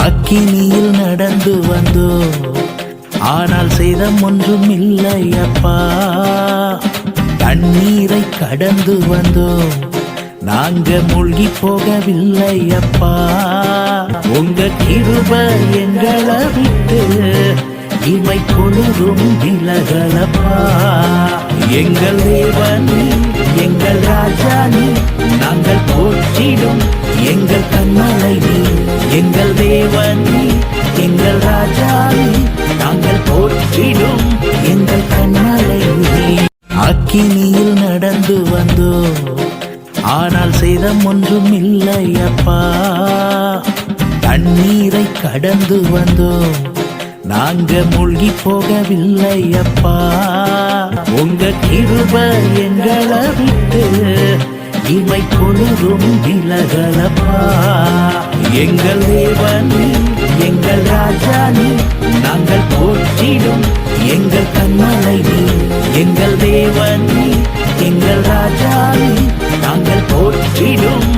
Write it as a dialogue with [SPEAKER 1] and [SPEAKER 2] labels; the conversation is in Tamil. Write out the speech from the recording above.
[SPEAKER 1] அக்கினியில் நடந்து வந்தோ, ஆனால் சேதம் ஒன்றும் இல்லை அப்பா. தண்ணீரை கடந்து வந்தோ, நாங்க மூழ்கி போகவில்லை அப்பா. உங்க கிருபை எங்களை விட்டு இமை பொழுதும் விலகலப்பா. எங்கள் தேவனி, எங்கள் ராஜானி, நாங்கள் போற்றிடும் எங்கள் கண்மலை நீ. எங்கள் தேவனி, எங்கள் ராஜானி, நாங்கள் போற்றிடும் எங்கள் கண்மலை நீ. அக்கினியில் நடந்து வந்தோ, ஆனால் சேதம் ஒன்றும் இல்லை அப்பா. தண்ணீரை கடந்து வந்தோ, நாங்க மூழ்கி போகவில்லை அப்பா. உங்க கிருபை எங்களை விட்டு இமை பொழுதும் விலகலப்பா. எங்கள் தேவனி, எங்கள் ராஜானி, நாங்கள் போற்றிடும் எங்கள் கண்மலை நீ. எங்கள் தேவனி, எங்கள் ராஜானி, நாங்கள் போற்றிடும்